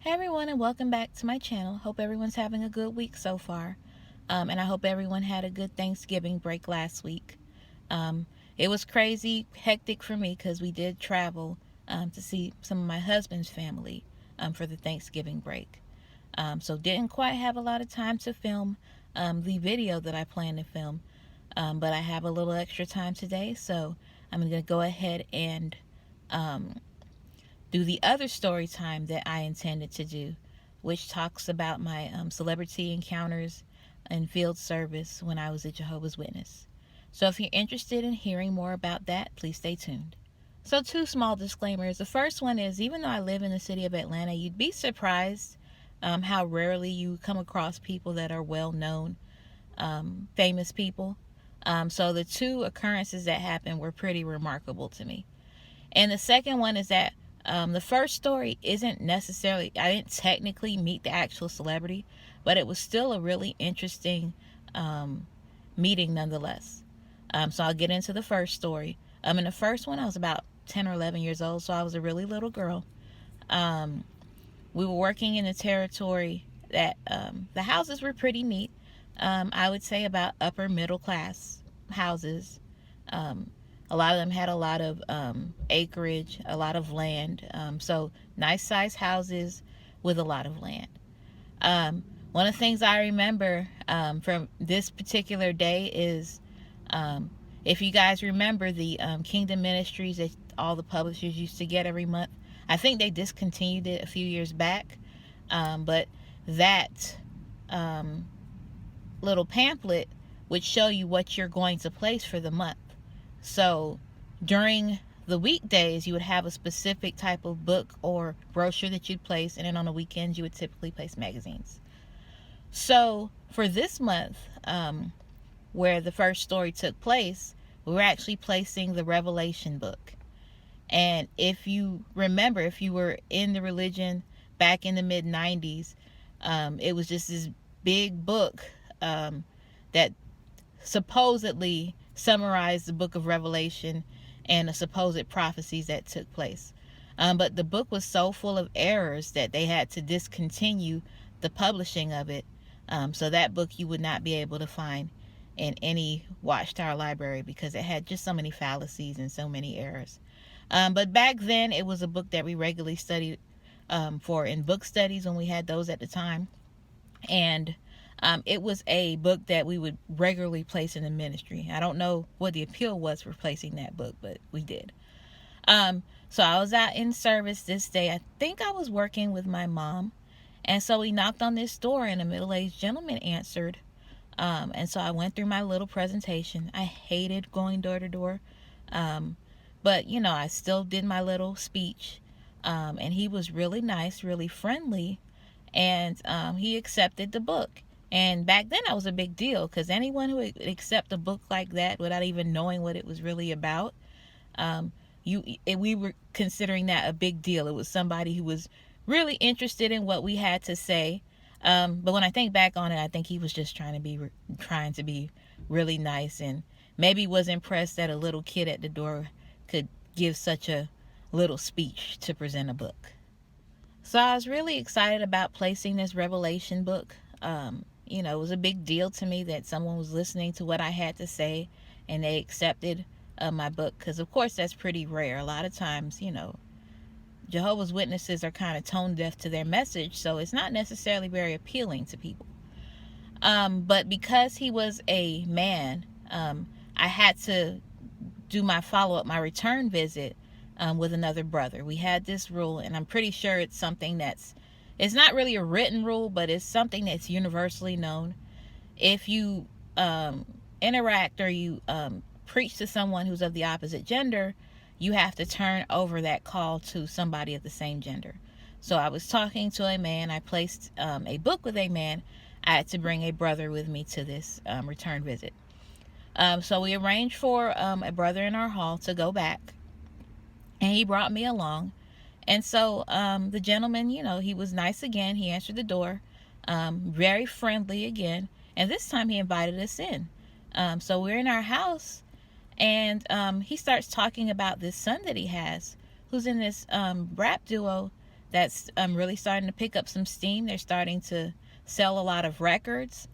Hey everyone, and welcome back to my channel. Hope everyone's having a good week so far. And I hope everyone had a good Thanksgiving break last week. It was crazy, hectic for me because we did travel to see some of my husband's family for the Thanksgiving break. So didn't quite have a lot of time to film the video that I planned to film. But I have a little extra time today, so I'm going to go ahead and do the other story time that I intended to do, which talks about my celebrity encounters in field service when I was a Jehovah's Witness. So if you're interested in hearing more about that, please stay tuned. So two small disclaimers. The first one is, even though I live in the city of Atlanta, you'd be surprised how rarely you come across people that are well known, famous people. So the two occurrences that happened were pretty remarkable to me. And the second one is that the first story isn't necessarily, I didn't technically meet the actual celebrity, but it was still a really interesting meeting nonetheless. So I'll get into the first story. In the first one, I was about 10 or 11 years old, so I was a really little girl. We were working in a territory that the houses were pretty neat. I would say about upper middle class houses. A lot of them had a lot of acreage, a lot of land. So nice sized houses with a lot of land. One of the things I remember from this particular day is, if you guys remember the Kingdom Ministries that all the publishers used to get every month. I think they discontinued it a few years back. But that little pamphlet would show you what you're going to place for the month. So during the weekdays, you would have a specific type of book or brochure that you'd place, and then on the weekends, you would typically place magazines. So for this month, where the first story took place, we were actually placing the Revelation book. And if you remember, if you were in the religion back in the mid-90s, it was just this big book that supposedly summarized the book of Revelation and the supposed prophecies that took place. But the book was so full of errors that they had to discontinue the publishing of it. So that book you would not be able to find in any Watchtower library because it had just so many fallacies and so many errors. But back then, it was a book that we regularly studied for in book studies when we had those at the time. And it was a book that we would regularly place in the ministry. I don't know what the appeal was for placing that book, but we did. So I was out in service this day. I think I was working with my mom. And so we knocked on this door and a middle-aged gentleman answered. And so I went through my little presentation. I hated going door to door. But, you know, I still did my little speech. And he was really nice, really friendly. And he accepted the book. And back then that was a big deal because anyone who would accept a book like that without even knowing what it was really about, we were considering that a big deal. It was somebody who was really interested in what we had to say. But when I think back on it, I think he was just trying to be really nice, and maybe was impressed that a little kid at the door could give such a little speech to present a book. So I was really excited about placing this Revelation book. It was a big deal to me that someone was listening to what I had to say and they accepted my book, because of course that's pretty rare. A lot of times, Jehovah's Witnesses are kind of tone deaf to their message, so it's not necessarily very appealing to people. But because he was a man, I had to do my follow-up, my return visit with another brother. We had this rule, and I'm pretty sure it's something it's not really a written rule, but it's something that's universally known. If you interact or you preach to someone who's of the opposite gender, you have to turn over that call to somebody of the same gender. So I was talking to a man. I placed a book with a man. I had to bring a brother with me to this return visit. So we arranged for a brother in our hall to go back, and he brought me along. And so the gentleman, he was nice again. He answered the door, very friendly again. And this time he invited us in. So we're in our house, and he starts talking about this son that he has, who's in this rap duo that's really starting to pick up some steam. They're starting to sell a lot of records.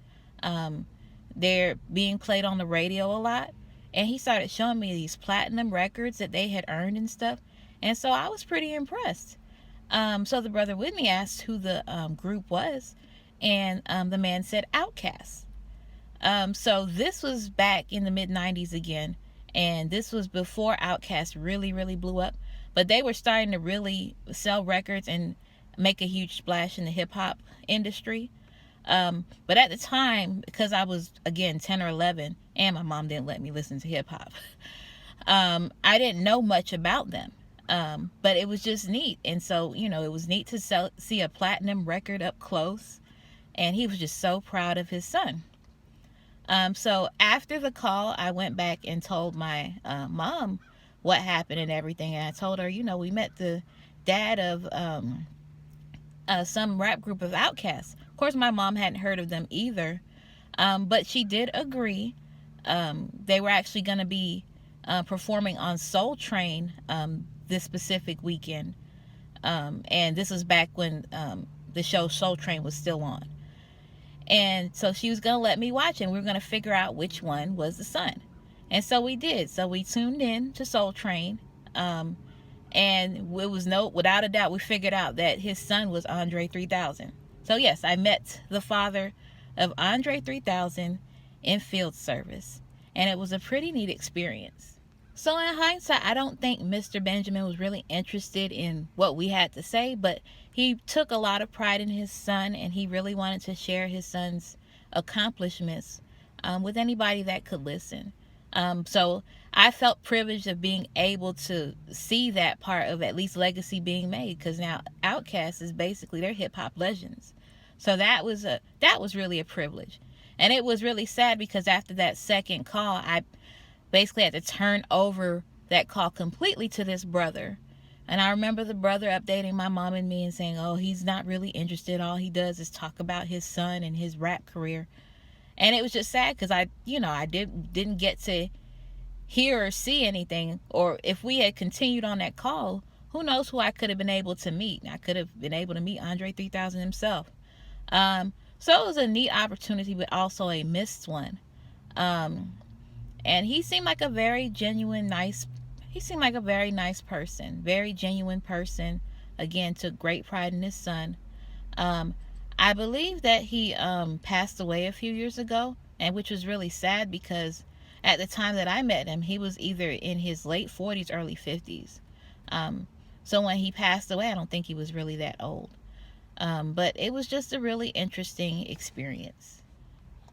They're being played on the radio a lot. And he started showing me these platinum records that they had earned and stuff. And so I was pretty impressed. So the brother with me asked who the group was. And the man said Outkast. So this was back in the mid-90s again. And this was before Outkast really, really blew up. But they were starting to really sell records and make a huge splash in the hip-hop industry. But at the time, because I was, again, 10 or 11, and my mom didn't let me listen to hip-hop, I didn't know much about them. But it was just neat. And so, you know, it was neat to see a platinum record up close. And he was just so proud of his son. So after the call, I went back and told my mom what happened and everything. And I told her, you know, we met the dad of some rap group of Outkast. Of course, my mom hadn't heard of them either. But she did agree. They were actually going to be performing on Soul Train this specific weekend. And this was back when the show Soul Train was still on. And so she was going to let me watch it. And we were going to figure out which one was the son. And so we did. So we tuned in to Soul Train. And it was without a doubt, we figured out that his son was Andre 3000. So yes, I met the father of Andre 3000 in field service. And it was a pretty neat experience. So in hindsight, I don't think Mr. Benjamin was really interested in what we had to say, but he took a lot of pride in his son, and he really wanted to share his son's accomplishments with anybody that could listen. So I felt privileged of being able to see that part of at least legacy being made, because now Outkast is basically, they're hip-hop legends. So that was really a privilege. And it was really sad because after that second call, I basically had to turn over that call completely to this brother. And I remember the brother updating my mom and me and saying, oh, he's not really interested. All he does is talk about his son and his rap career. And it was just sad because I didn't get to hear or see anything. Or if we had continued on that call, who knows who I could have been able to meet. I could have been able to meet Andre 3000 himself. So it was a neat opportunity, but also a missed one. And he seemed like a very nice person, very genuine person. Again, took great pride in his son. I believe that he passed away a few years ago, and which was really sad because at the time that I met him, he was either in his late 40s, early 50s. So when he passed away, I don't think he was really that old. But it was just a really interesting experience.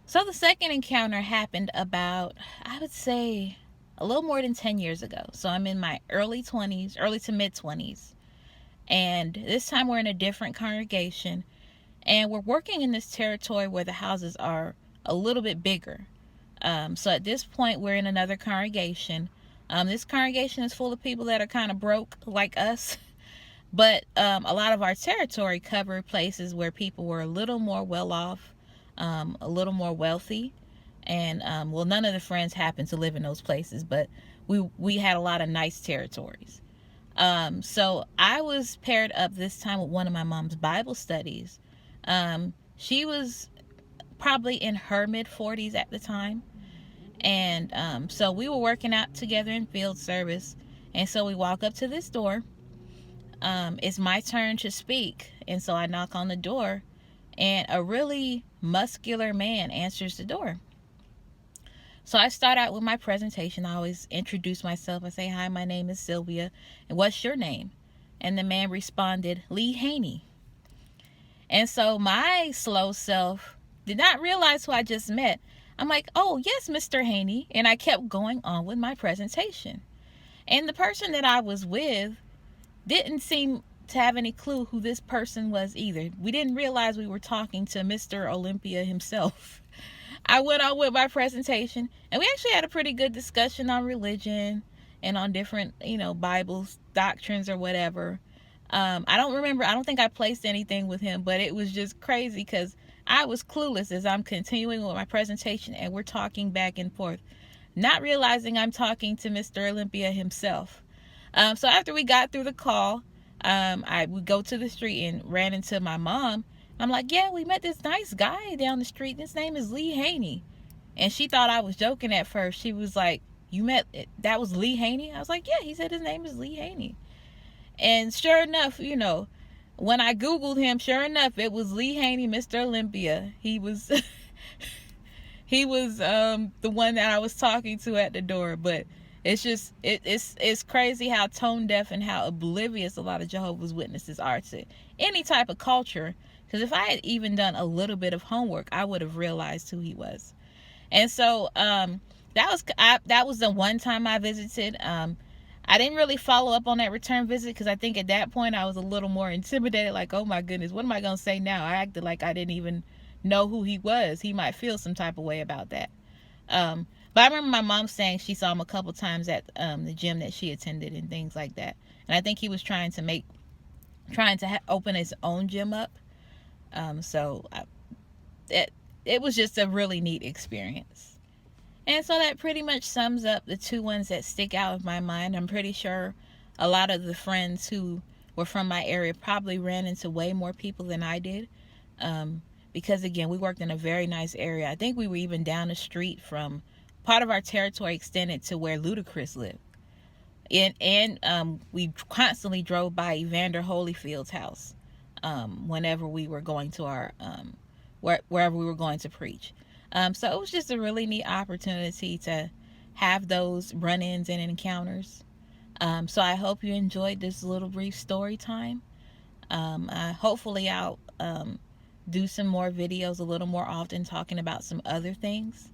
So the second encounter happened about, I would say, a little more than 10 years ago. So I'm in my early to mid 20s. And this time we're in a different congregation. And we're working in this territory where the houses are a little bit bigger. So at this point, we're in another congregation. This congregation is full of people that are kind of broke like us. But a lot of our territory covered places where people were a little more well off. A little more wealthy, and none of the friends happened to live in those places, but we had a lot of nice territories. So I was paired up this time with one of my mom's Bible studies. She was probably in her mid-40s at the time, and so we were working out together in field service. And so we walk up to this door. It's my turn to speak, and so I knock on the door, and a really muscular man answers the door. So I start out with my presentation. I always introduce myself. I say, hi, my name is Sylvia, and what's your name? And the man responded, Lee Haney. And so my slow self did not realize who I just met. I'm like, oh, yes, Mr. Haney. And I kept going on with my presentation. And the person that I was with didn't seem to have any clue who this person was either. We didn't realize we were talking to Mr. Olympia himself. I went on with my presentation, and we actually had a pretty good discussion on religion and on different, Bible doctrines or whatever. I don't think I placed anything with him, but it was just crazy because I was clueless as I'm continuing with my presentation, and we're talking back and forth, not realizing I'm talking to Mr. Olympia himself. So after we got through the call, I would go to the street and ran into my mom. I'm like, yeah, we met this nice guy down the street. His name is Lee Haney. And she thought I was joking at first. She was like, you met, that was Lee Haney? I was like, yeah, he said his name is Lee Haney. And sure enough, you know, when I Googled him, sure enough, it was Lee Haney, Mr. Olympia. He was he was the one that I was talking to at the door. But it's just it's crazy how tone deaf and how oblivious a lot of Jehovah's Witnesses are to any type of culture. Because if I had even done a little bit of homework, I would have realized who he was. And so that was the one time I visited. I didn't really follow up on that return visit because I think at that point I was a little more intimidated. Like, oh my goodness, what am I going to say now? I acted like I didn't even know who he was. He might feel some type of way about that. But I remember my mom saying she saw him a couple times at the gym that she attended and things like that. And I think he was trying to open his own gym up. It was just a really neat experience. And so that pretty much sums up the two ones that stick out of my mind. I'm pretty sure a lot of the friends who were from my area probably ran into way more people than I did. Because again, we worked in a very nice area. I think we were even down the street from part of our territory extended to where Ludacris lived. And we constantly drove by Evander Holyfield's house whenever we were going to our wherever we were going to preach. So it was just a really neat opportunity to have those run-ins and encounters. So I hope you enjoyed this little brief story time. Hopefully I'll do some more videos a little more often talking about some other things.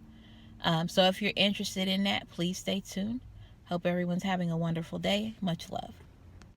So if you're interested in that, please stay tuned. Hope everyone's having a wonderful day. Much love.